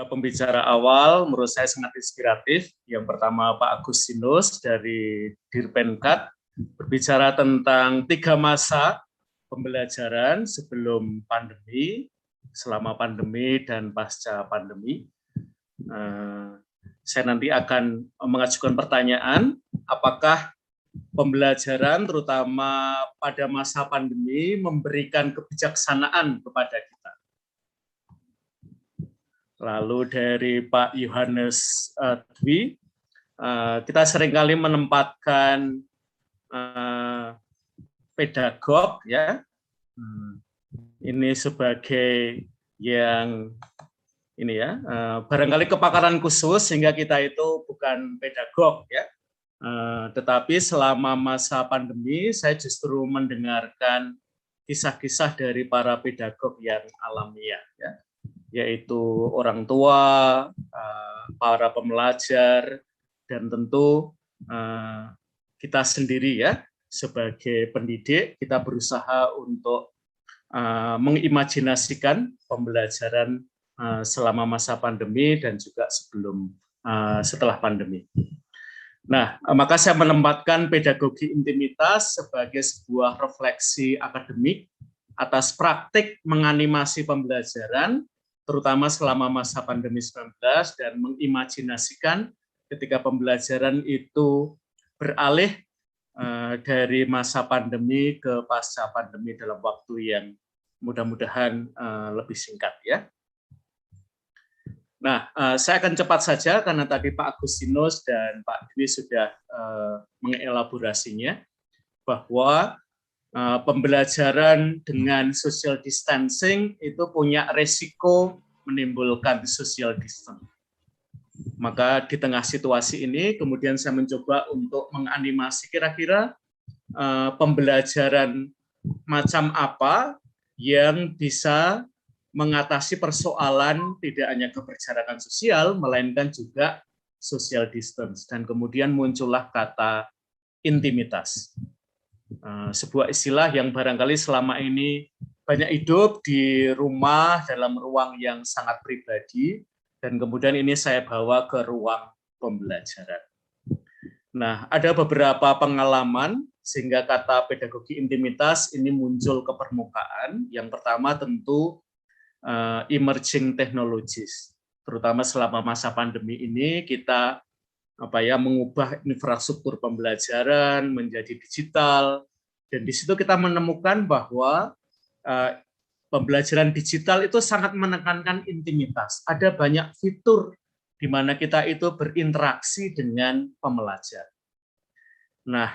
Dua pembicara awal menurut saya sangat inspiratif. Yang pertama Pak Agustinus dari Dirpenkat berbicara tentang 3 masa pembelajaran sebelum pandemi, selama pandemi, dan pasca pandemi. Saya nanti akan mengajukan pertanyaan, apakah pembelajaran terutama pada masa pandemi memberikan kebijaksanaan kepada kita. Lalu dari Pak Yohanes Dwi, kita seringkali menempatkan pedagog ya, ini sebagai yang ini ya, barangkali kepakaran khusus sehingga kita itu bukan pedagog ya, tetapi selama masa pandemi saya justru mendengarkan kisah-kisah dari para pedagog yang alamiah ya, yaitu orang tua, para pembelajar, dan tentu kita sendiri ya, sebagai pendidik, kita berusaha untuk mengimajinasikan pembelajaran selama masa pandemi dan juga setelah pandemi. Nah, maka saya menempatkan pedagogi intimitas sebagai sebuah refleksi akademik atas praktik menganimasi pembelajaran terutama selama masa pandemi 19 dan mengimajinasikan ketika pembelajaran itu beralih dari masa pandemi ke pasca pandemi dalam waktu yang mudah-mudahan lebih singkat ya. Nah, saya akan cepat saja karena tadi Pak Agustinus dan Pak Dwi sudah mengelaborasinya bahwa pembelajaran dengan social distancing itu punya resiko menimbulkan social distance. Maka di tengah situasi ini kemudian saya mencoba untuk menganimasi kira-kira pembelajaran macam apa yang bisa mengatasi persoalan tidak hanya keberjarakan sosial melainkan juga social distance, dan kemudian muncullah kata intimitas. Sebuah istilah yang barangkali selama ini banyak hidup di rumah dalam ruang yang sangat pribadi, dan kemudian ini saya bawa ke ruang pembelajaran. Nah, ada beberapa pengalaman sehingga kata pedagogi intimitas ini muncul ke permukaan. Yang pertama tentu emerging technologies, terutama selama masa pandemi ini kita mengubah infrastruktur pembelajaran menjadi digital, dan di situ kita menemukan bahwa pembelajaran digital itu sangat menekankan intimitas. Ada banyak fitur di mana kita itu berinteraksi dengan pembelajar. Nah,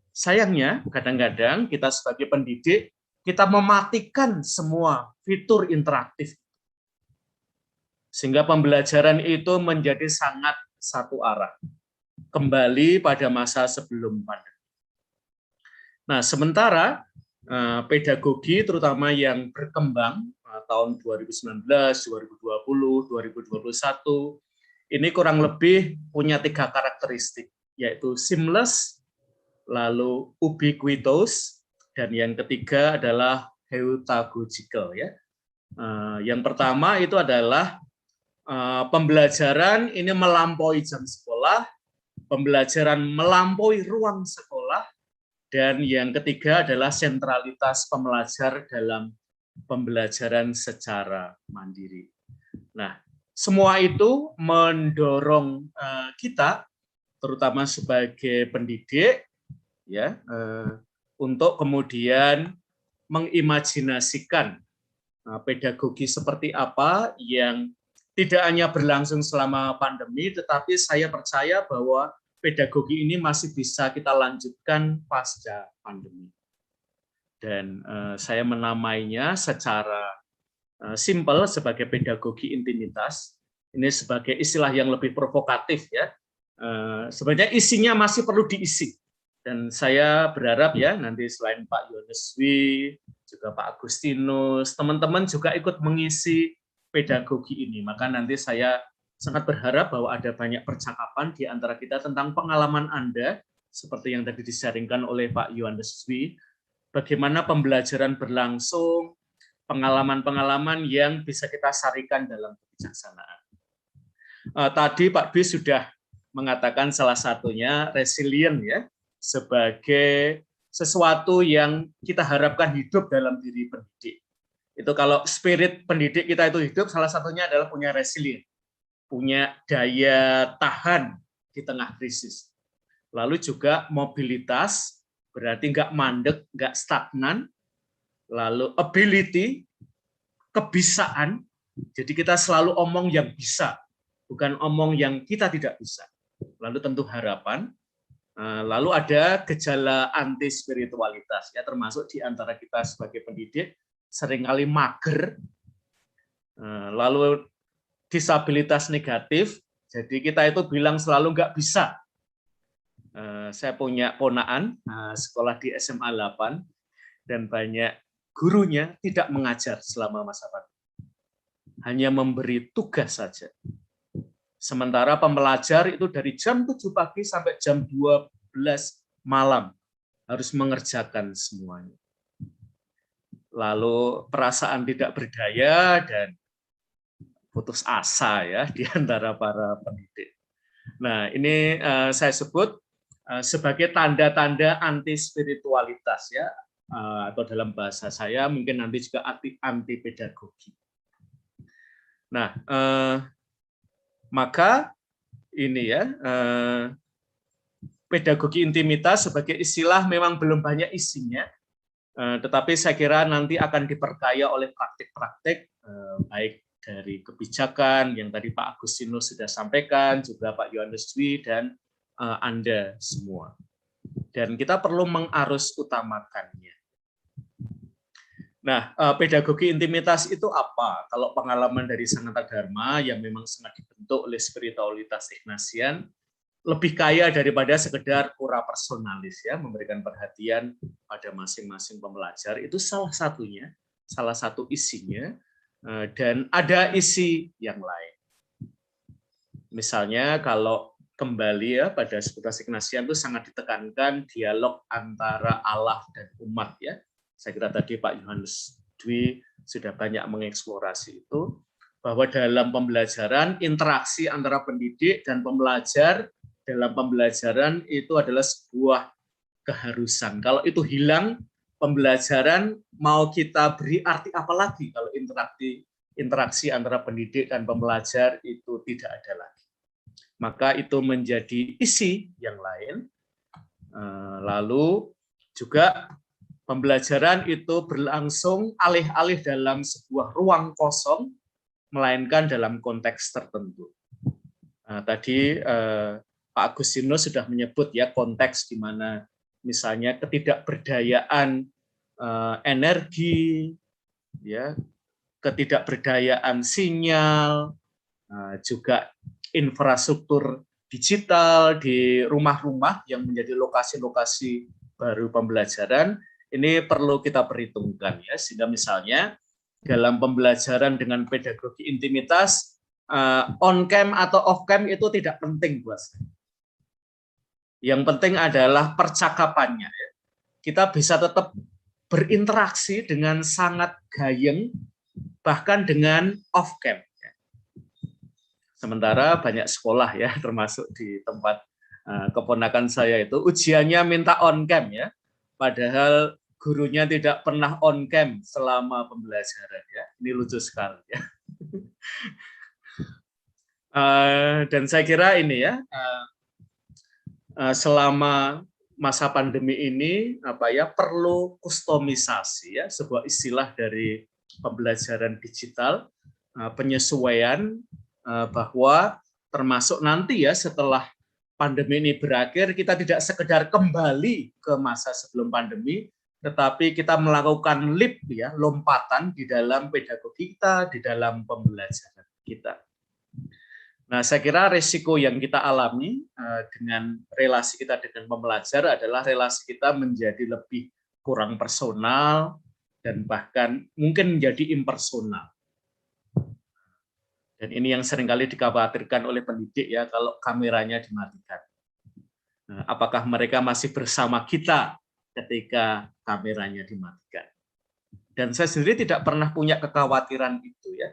sayangnya kadang-kadang kita sebagai pendidik kita mematikan semua fitur interaktif sehingga pembelajaran itu menjadi sangat satu arah, kembali pada masa sebelum pandemi. Nah, sementara pedagogi terutama yang berkembang tahun 2019, 2020, 2021, ini kurang lebih punya 3 karakteristik, yaitu seamless, lalu ubiquitous, dan yang ketiga adalah heutagogical. Ya. Yang pertama itu adalah pembelajaran ini melampaui jam sekolah, pembelajaran melampaui ruang sekolah, dan yang ketiga adalah sentralitas pembelajar dalam pembelajaran secara mandiri. Nah, semua itu mendorong kita, terutama sebagai pendidik, ya, untuk kemudian mengimajinasikan pedagogi seperti apa yang tidak hanya berlangsung selama pandemi, tetapi saya percaya bahwa pedagogi ini masih bisa kita lanjutkan pasca pandemi. Dan saya menamainya secara simpel sebagai pedagogi intimitas. Ini sebagai istilah yang lebih provokatif ya. Sebenarnya isinya masih perlu diisi. Dan saya berharap ya nanti selain Pak Yohanes Dwi, juga Pak Agustinus, teman-teman juga ikut mengisi pedagogi ini. Maka nanti saya sangat berharap bahwa ada banyak percakapan di antara kita tentang pengalaman Anda, seperti yang tadi disaringkan oleh Pak Yohanes Dwi, bagaimana pembelajaran berlangsung, pengalaman-pengalaman yang bisa kita sarikan dalam kebijaksanaan. tadi Pak Dwi sudah mengatakan salah satunya resilient ya, sebagai sesuatu yang kita harapkan hidup dalam diri pendidik. Itu kalau spirit pendidik kita itu hidup, salah satunya adalah punya resilient, punya daya tahan di tengah krisis. Lalu juga mobilitas, berarti nggak mandek, nggak stagnan. Lalu ability, kebisaan, jadi kita selalu omong yang bisa, bukan omong yang kita tidak bisa. Lalu tentu harapan, lalu ada gejala anti spiritualitas, ya, termasuk di antara kita sebagai pendidik seringkali mager, lalu disabilitas negatif, jadi kita itu bilang selalu nggak bisa. Saya punya ponaan sekolah di SMA 8 dan banyak gurunya tidak mengajar selama masa pandemi, hanya memberi tugas saja. Sementara pembelajar itu dari jam 7 pagi sampai jam 12 malam harus mengerjakan semuanya. Lalu perasaan tidak berdaya dan putus asa ya di antara para pendidik. Nah, ini saya sebut sebagai tanda-tanda anti spiritualitas ya, atau dalam bahasa saya mungkin nanti juga anti pedagogi. Nah, maka ini ya, pedagogi intimitas sebagai istilah memang belum banyak isinya, tetapi saya kira nanti akan diperkaya oleh praktik-praktik baik dari kebijakan yang tadi Pak Agustinus sudah sampaikan, juga Pak Yohanes Dwi dan Anda semua. Dan kita perlu mengarus utamakannya. Nah, pedagogi intimitas itu apa? Kalau pengalaman dari Sanata Dharma yang memang sangat dibentuk oleh spiritualitas Ignatian, lebih kaya daripada sekedar pura personalis ya, memberikan perhatian pada masing-masing pembelajar, itu salah satunya, salah satu isinya, dan ada isi yang lain. Misalnya kalau kembali ya pada spiritualitas Ignatian itu sangat ditekankan dialog antara Allah dan umat ya. Saya kira tadi Pak Yohanes Dwi sudah banyak mengeksplorasi itu, bahwa dalam pembelajaran interaksi antara pendidik dan pembelajar dalam pembelajaran itu adalah sebuah keharusan. Kalau itu hilang, pembelajaran mau kita beri arti apa lagi kalau interaksi antara pendidik dan pembelajar itu tidak ada lagi. Maka itu menjadi isi yang lain. Lalu juga pembelajaran itu berlangsung alih-alih dalam sebuah ruang kosong, melainkan dalam konteks tertentu. Tadi Pak Agustinus sudah menyebut ya konteks di mana misalnya ketidakberdayaan energi, ya, ketidakberdayaan sinyal, juga infrastruktur digital di rumah-rumah yang menjadi lokasi-lokasi baru pembelajaran. Ini perlu kita perhitungkan ya, sehingga misalnya dalam pembelajaran dengan pedagogi intimitas, on cam atau off cam itu tidak penting buat saya. Yang penting adalah percakapannya. Kita bisa tetap berinteraksi dengan sangat gayeng, bahkan dengan off cam. Sementara banyak sekolah ya, termasuk di tempat keponakan saya itu ujiannya minta on cam ya. Padahal gurunya tidak pernah on cam selama pembelajaran ya. Ini lucu sekali ya. Dan saya kira ini ya, selama masa pandemi ini perlu kustomisasi ya, sebuah istilah dari pembelajaran digital, penyesuaian bahwa termasuk nanti ya setelah pandemi ini berakhir, kita tidak sekedar kembali ke masa sebelum pandemi, tetapi kita melakukan leap ya, lompatan di dalam pedagogi kita, di dalam pembelajaran kita. Nah, saya kira risiko yang kita alami dengan relasi kita dengan pembelajar adalah relasi kita menjadi lebih kurang personal dan bahkan mungkin menjadi impersonal. Dan ini yang seringkali dikhawatirkan oleh pendidik ya, kalau kameranya dimatikan. Nah, apakah mereka masih bersama kita ketika kameranya dimatikan? Dan saya sendiri tidak pernah punya kekhawatiran itu ya.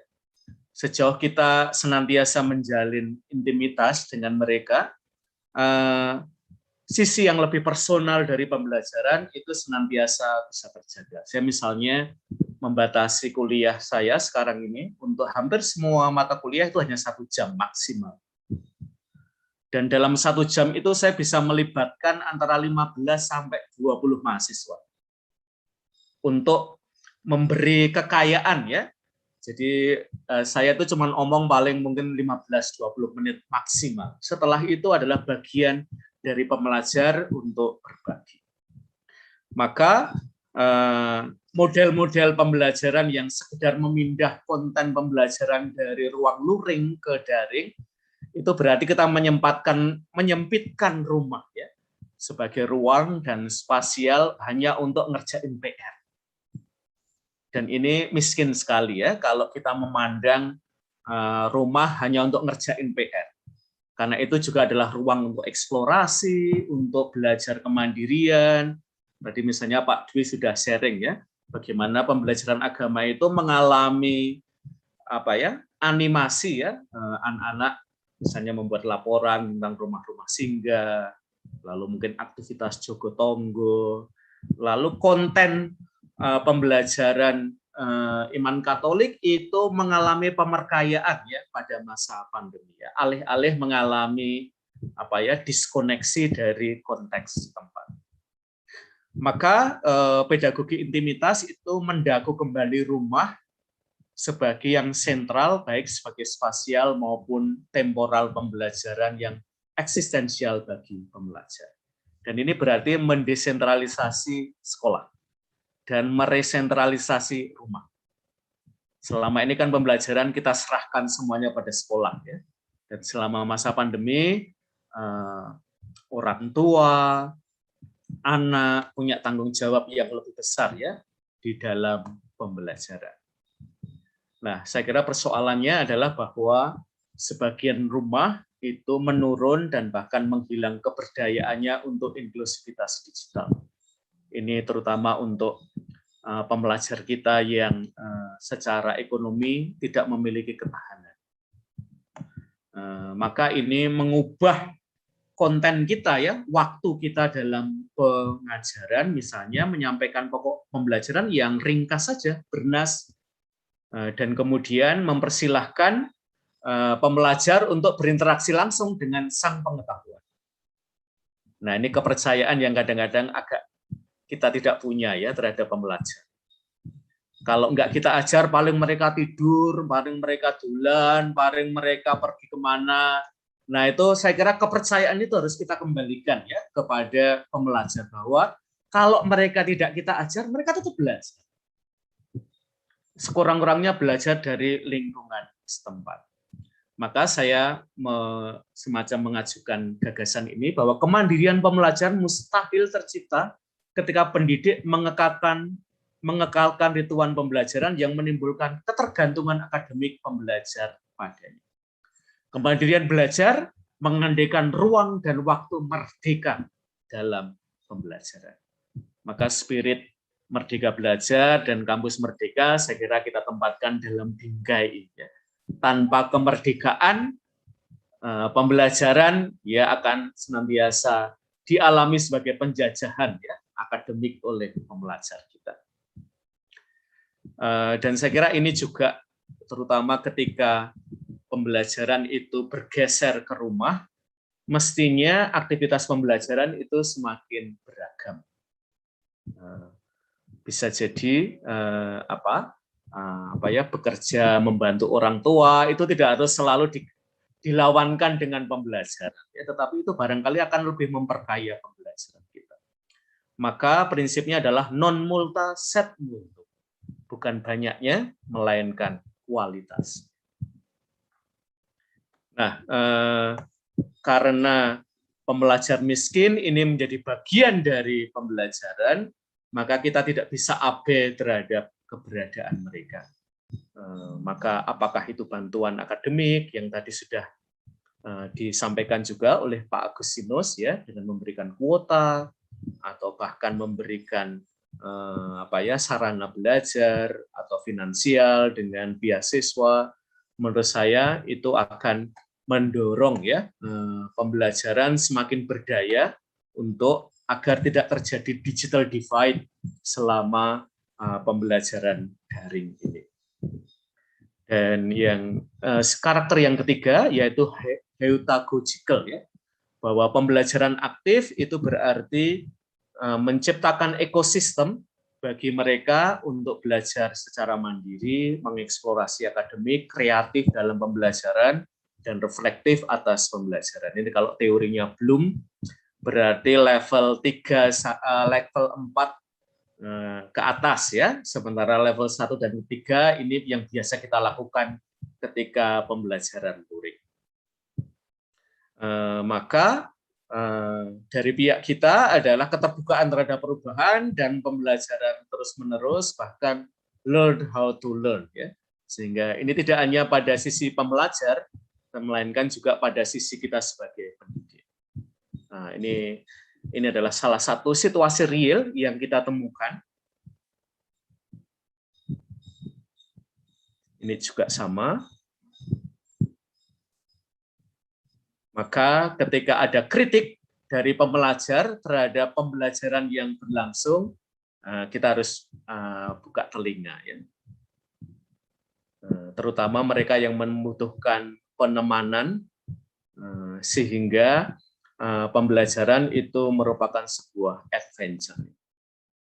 sejauh kita senantiasa menjalin intimitas dengan mereka, sisi yang lebih personal dari pembelajaran itu senantiasa bisa terjaga. Saya misalnya membatasi kuliah saya sekarang ini untuk hampir semua mata kuliah itu hanya 1 jam maksimal. Dan dalam 1 jam itu saya bisa melibatkan antara 15 sampai 20 mahasiswa untuk memberi kekayaan ya. Jadi saya itu cuma omong paling mungkin 15-20 menit maksimal. Setelah itu adalah bagian dari pembelajar untuk berbagi. Maka model-model pembelajaran yang sekedar memindah konten pembelajaran dari ruang luring ke daring, itu berarti kita menyempitkan rumah ya sebagai ruang dan spasial hanya untuk ngerjain PR. Dan ini miskin sekali ya kalau kita memandang rumah hanya untuk ngerjain PR. Karena itu juga adalah ruang untuk eksplorasi, untuk belajar kemandirian. Berarti misalnya Pak Dwi sudah sharing ya, bagaimana pembelajaran agama itu mengalami animasi ya, anak-anak misalnya membuat laporan tentang rumah-rumah singgah, lalu mungkin aktivitas jogotongo, lalu konten pembelajaran iman Katolik itu mengalami pemerkayaan ya pada masa pandemi ya, alih-alih mengalami diskoneksi dari konteks tempat. Maka pedagogi intimitas itu mendaku kembali rumah sebagai yang sentral, baik sebagai spasial maupun temporal pembelajaran yang eksistensial bagi pembelajar. Dan ini berarti mendesentralisasi sekolah dan meresentralisasi rumah. Selama ini kan pembelajaran kita serahkan semuanya pada sekolah ya. Dan selama masa pandemi orang tua, anak punya tanggung jawab yang lebih besar ya di dalam pembelajaran. Nah, saya kira persoalannya adalah bahwa sebagian rumah itu menurun dan bahkan menghilang keberdayaannya untuk inklusivitas digital. Ini terutama untuk pembelajar kita yang secara ekonomi tidak memiliki ketahanan. Maka ini mengubah konten kita ya, waktu kita dalam pengajaran, misalnya menyampaikan pokok pembelajaran yang ringkas saja, bernas, dan kemudian mempersilahkan pembelajar untuk berinteraksi langsung dengan sang pengetahuan. Nah, ini kepercayaan yang kadang-kadang agak kita tidak punya ya terhadap pembelajar. Kalau enggak kita ajar, paling mereka tidur, paling mereka dulan, paling mereka pergi kemana. Nah, itu saya kira kepercayaan itu harus kita kembalikan ya kepada pembelajar, bahwa kalau mereka tidak kita ajar, mereka tetap belajar. Sekurang-kurangnya belajar dari lingkungan setempat. Maka saya semacam mengajukan gagasan ini bahwa kemandirian pembelajaran mustahil tercipta ketika pendidik mengekalkan rituan pembelajaran yang menimbulkan ketergantungan akademik pembelajar padanya. Kemandirian belajar mengandekan ruang dan waktu merdeka dalam pembelajaran. Maka spirit Merdeka Belajar dan Kampus Merdeka saya kira kita tempatkan dalam bingkai ini. Ya. Tanpa kemerdekaan, pembelajaran ya akan senantiasa dialami sebagai penjajahan ya akademik oleh pembelajar kita. Dan saya kira ini juga terutama ketika pembelajaran itu bergeser ke rumah, mestinya aktivitas pembelajaran itu semakin beragam. Bisa jadi bekerja membantu orang tua itu tidak harus selalu dilawankan dengan pembelajaran, ya, tetapi itu barangkali akan lebih memperkaya pembelajaran kita. Maka prinsipnya adalah non multa sed multum, bukan banyaknya melainkan kualitas. Nah, karena pembelajar miskin ini menjadi bagian dari pembelajaran, maka kita tidak bisa abai terhadap keberadaan mereka. Maka apakah itu bantuan akademik yang tadi sudah disampaikan juga oleh Pak Agustinus ya, dengan memberikan kuota atau bahkan memberikan sarana belajar atau finansial dengan beasiswa, menurut saya itu akan mendorong ya pembelajaran semakin berdaya untuk agar tidak terjadi digital divide selama pembelajaran daring ini. Dan yang karakter yang ketiga yaitu heutagogical ya, bahwa pembelajaran aktif itu berarti menciptakan ekosistem bagi mereka untuk belajar secara mandiri, mengeksplorasi akademik, kreatif dalam pembelajaran, dan reflektif atas pembelajaran. Ini kalau teorinya Bloom, berarti level 3, level 4 ke atas ya, sementara level 1 dan 3 ini yang biasa kita lakukan ketika pembelajaran luring. Maka dari pihak kita adalah keterbukaan terhadap perubahan dan pembelajaran terus-menerus, bahkan learn how to learn ya. Sehingga ini tidak hanya pada sisi pembelajar, melainkan juga pada sisi kita sebagai pendidik. Nah, ini adalah salah satu situasi real yang kita temukan. Ini juga sama. Maka ketika ada kritik dari pembelajar terhadap pembelajaran yang berlangsung, kita harus buka telinga, ya. Terutama mereka yang membutuhkan penemanan, sehingga pembelajaran itu merupakan sebuah adventure.